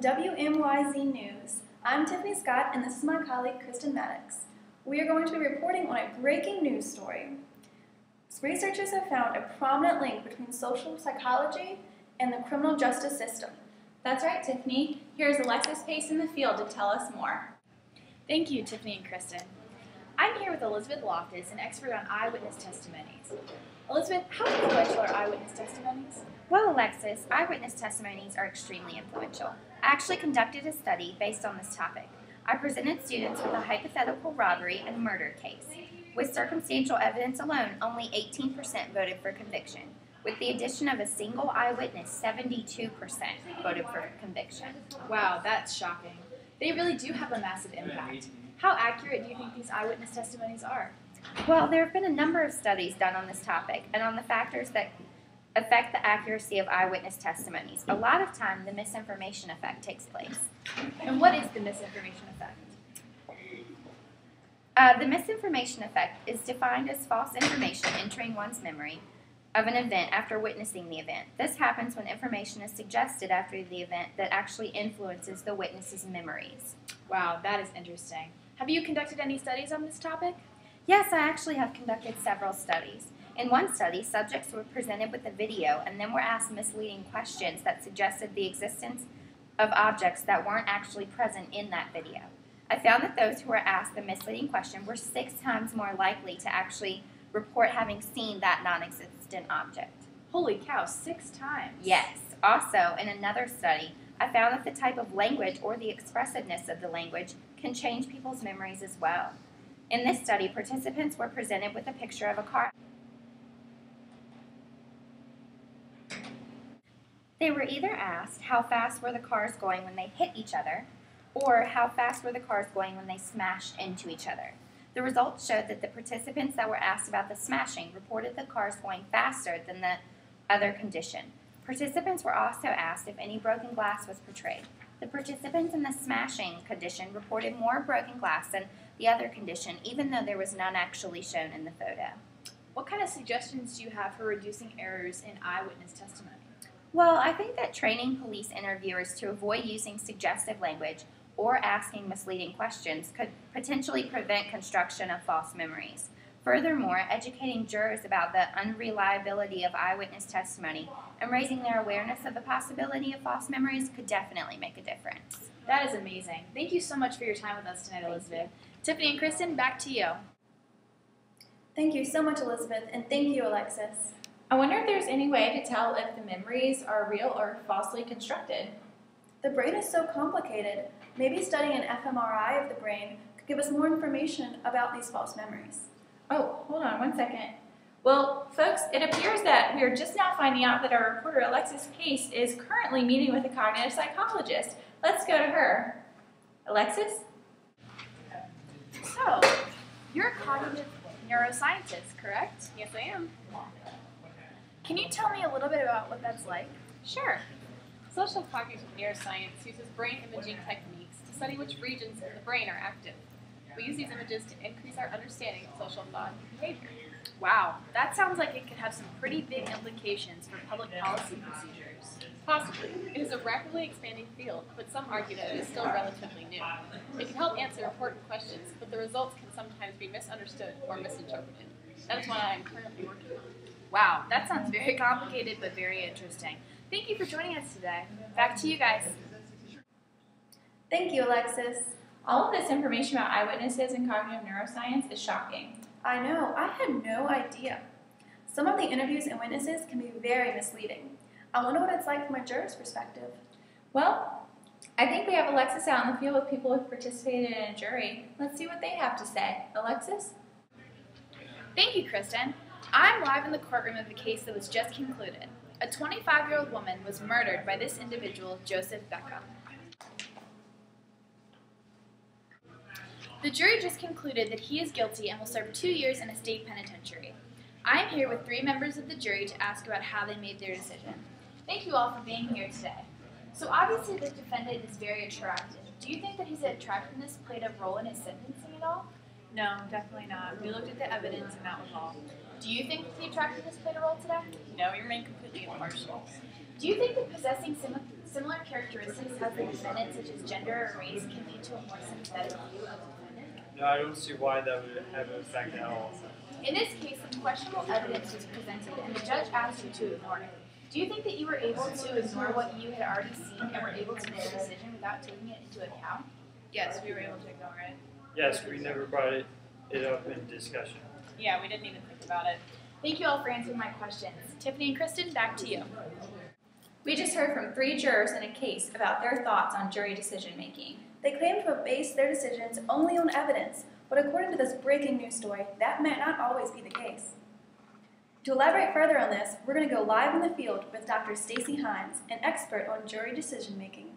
WMYZ News. I'm Tiffany Scott, and this is my colleague Kristin Maddox. We are going to be reporting on a breaking news story. Researchers have found a prominent link between social psychology and the criminal justice system. That's right, Tiffany. Here's Alexis Paice in the field to tell us more. Thank you, Tiffany and Kristin. I'm here with Elizabeth Loftus, an expert on eyewitness testimonies. Elizabeth, how influential are eyewitness testimonies? Well, Alexis, eyewitness testimonies are extremely influential. I actually conducted a study based on this topic. I presented students with a hypothetical robbery and murder case. With circumstantial evidence alone, only 18% voted for conviction. With the addition of a single eyewitness, 72% voted for conviction. Wow, that's shocking. They really do have a massive impact. How accurate do you think these eyewitness testimonies are? Well, there have been a number of studies done on this topic and on the factors that affect the accuracy of eyewitness testimonies. A lot of time, the misinformation effect takes place. And what is the misinformation effect? The misinformation effect is defined as false information entering one's memory of an event after witnessing the event. This happens when information is suggested after the event that actually influences the witness's memories. Wow, that is interesting. Have you conducted any studies on this topic? Yes, I actually have conducted several studies. In one study, subjects were presented with a video and then were asked misleading questions that suggested the existence of objects that weren't actually present in that video. I found that those who were asked the misleading question were 6 times more likely to actually report having seen that non-existent object. Holy cow, 6 times? Yes. Also, in another study, I found that the type of language or the expressiveness of the language can change people's memories as well. In this study, participants were presented with a picture of a car. They were either asked how fast were the cars going when they hit each other, or how fast were the cars going when they smashed into each other. The results showed that the participants that were asked about the smashing reported the cars going faster than the other condition. Participants were also asked if any broken glass was portrayed. The participants in the smashing condition reported more broken glass than the other condition, even though there was none actually shown in the photo. What kind of suggestions do you have for reducing errors in eyewitness testimony? Well, I think that training police interviewers to avoid using suggestive language or asking misleading questions could potentially prevent construction of false memories. Furthermore, educating jurors about the unreliability of eyewitness testimony and raising their awareness of the possibility of false memories could definitely make a difference. That is amazing. Thank you so much for your time with us tonight, Elizabeth. Tiffany and Kristin, back to you. Thank you so much, Elizabeth, and thank you, Alexis. I wonder if there's any way to tell if the memories are real or falsely constructed. The brain is so complicated. Maybe studying an fMRI of the brain could give us more information about these false memories. Oh, hold on 1 second. Well, folks, it appears that we are just now finding out that our reporter Alexis Paice is currently meeting with a cognitive psychologist. Let's go to her. Alexis? So, you're a cognitive neuroscientist, correct? Yes, I am. Can you tell me a little bit about what that's like? Sure. Social cognitive neuroscience uses brain imaging techniques to study which regions in the brain are active. We use these images to increase our understanding of social thought and behavior. Wow, that sounds like it could have some pretty big implications for public policy procedures. Possibly. It is a rapidly expanding field, but some argue that it is still relatively new. It can help answer important questions, but the results can sometimes be misunderstood or misinterpreted. That is what I am currently working on. Wow, that sounds very complicated but very interesting. Thank you for joining us today. Back to you guys. Thank you, Alexis. All of this information about eyewitnesses and cognitive neuroscience is shocking. I know, I had no idea. Some of the interviews and witnesses can be very misleading. I wonder what it's like from a juror's perspective. Well, I think we have Alexis out in the field with people who have participated in a jury. Let's see what they have to say. Alexis? Thank you, Kristin. I'm live in the courtroom of the case that was just concluded. A 25-year-old woman was murdered by this individual, Joseph Beckham. The jury just concluded that he is guilty and will serve 2 years in a state penitentiary. I am here with 3 members of the jury to ask about how they made their decision. Thank you all for being here today. So obviously the defendant is very attractive. Do you think that his attractiveness played a role in his sentencing at all? No, definitely not. We looked at the evidence and that was all. Do you think that the attractiveness played a role today? No, we remain completely impartial. Do you think that possessing similar characteristics as the defendant, such as gender or race, can lead to a more sympathetic view of the defendant? No, I don't see why that would have an effect at all. In this case, the questionable evidence was presented, and the judge asked you to ignore it. Do you think that you were able to ignore what you had already seen and were able to make a decision without taking it into account? Yes, we were able to ignore it. Yes, we never brought it up in discussion. Yeah, we didn't even think about it. Thank you all for answering my questions. Tiffany and Kristin, back to you. We just heard from 3 jurors in a case about their thoughts on jury decision making. They claim to have based their decisions only on evidence, but according to this breaking news story, that might not always be the case. To elaborate further on this, we're going to go live in the field with Dr. Stacey Hines, an expert on jury decision making.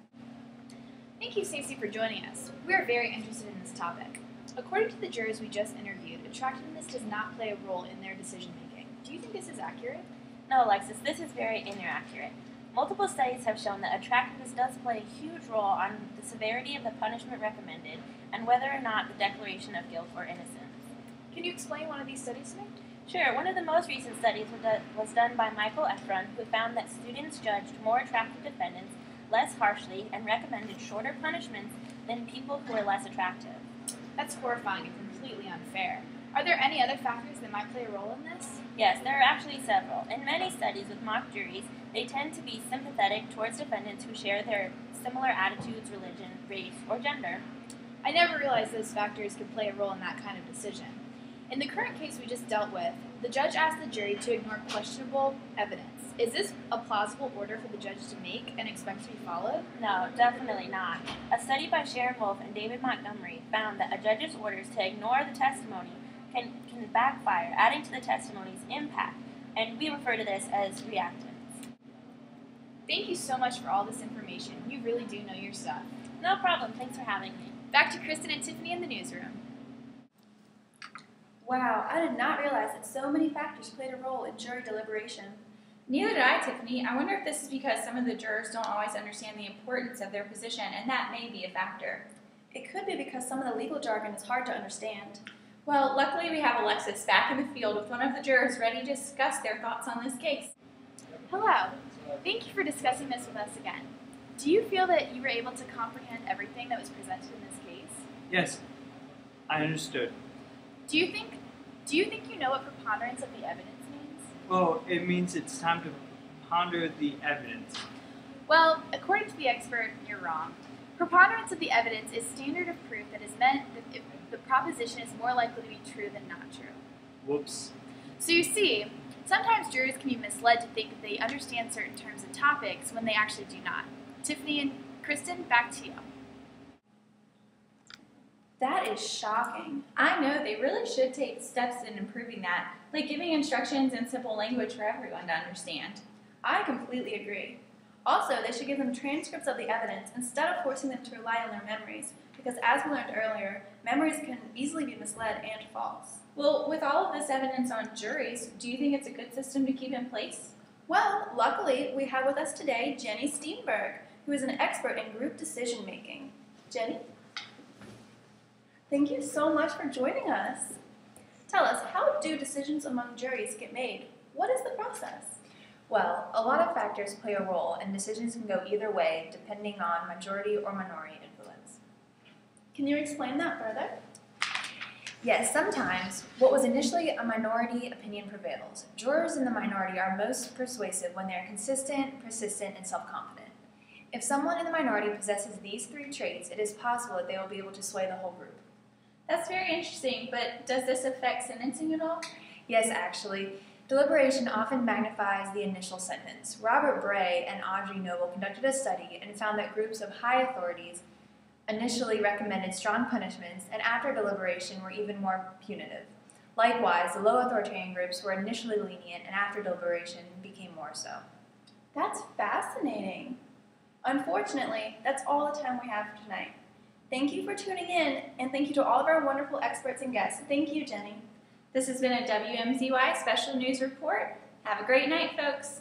Thank you, Stacey, for joining us. We are very interested in this topic. According to the jurors we just interviewed, attractiveness does not play a role in their decision making. Do you think this is accurate? No, Alexis, this is very inaccurate. Multiple studies have shown that attractiveness does play a huge role on the severity of the punishment recommended and whether or not the declaration of guilt or innocence. Can you explain one of these studies to me? Sure, one of the most recent studies was done by Michael Efron, who found that students judged more attractive defendants less harshly and recommended shorter punishments than people who were less attractive. That's horrifying and completely unfair. Are there any other factors that might play a role in this? Yes, there are actually several. In many studies with mock juries, they tend to be sympathetic towards defendants who share their similar attitudes, religion, race, or gender. I never realized those factors could play a role in that kind of decision. In the current case we just dealt with, the judge asked the jury to ignore questionable evidence. Is this a plausible order for the judge to make and expect to be followed? No, definitely not. A study by Sharon Wolf and David Montgomery found that a judge's orders to ignore the testimony can backfire, adding to the testimony's impact, and we refer to this as reactance. Thank you so much for all this information. You really do know your stuff. No problem. Thanks for having me. Back to Kristin and Tiffany in the newsroom. Wow, I did not realize that so many factors played a role in jury deliberation. Neither did I, Tiffany. I wonder if this is because some of the jurors don't always understand the importance of their position, and that may be a factor. It could be because some of the legal jargon is hard to understand. Well, luckily we have Alexis back in the field with one of the jurors ready to discuss their thoughts on this case. Hello. Thank you for discussing this with us again. Do you feel that you were able to comprehend everything that was presented in this case? Yes, I understood. Do you think you know what preponderance of the evidence means? Well, it means it's time to ponder the evidence. Well, according to the expert, you're wrong. Preponderance of the evidence is standard of proof that is meant that if the proposition is more likely to be true than not true. Whoops. So you see, sometimes jurors can be misled to think that they understand certain terms and topics when they actually do not. Tiffany and Kristin, back to you. That is shocking. I know they really should take steps in improving that, like giving instructions in simple language for everyone to understand. I completely agree. Also, they should give them transcripts of the evidence instead of forcing them to rely on their memories, because as we learned earlier, memories can easily be misled and false. Well, with all of this evidence on juries, do you think it's a good system to keep in place? Well, luckily, we have with us today Jenny Steenberg, who is an expert in group decision making. Jenny? Thank you so much for joining us. Tell us, how do decisions among juries get made? What is the process? Well, a lot of factors play a role, and decisions can go either way depending on majority or minority influence. Can you explain that further? Yes, sometimes what was initially a minority opinion prevails. Jurors in the minority are most persuasive when they are consistent, persistent, and self-confident. If someone in the minority possesses these 3 traits, it is possible that they will be able to sway the whole group. That's very interesting, but does this affect sentencing at all? Yes, actually. Deliberation often magnifies the initial sentence. Robert Bray and Audrey Noble conducted a study and found that groups of high authorities initially recommended strong punishments and after deliberation were even more punitive. Likewise, the low authoritarian groups were initially lenient and after deliberation became more so. That's fascinating. Unfortunately, that's all the time we have for tonight. Thank you for tuning in, and thank you to all of our wonderful experts and guests. Thank you, Jenny. This has been a WMZY Special News Report. Have a great night, folks.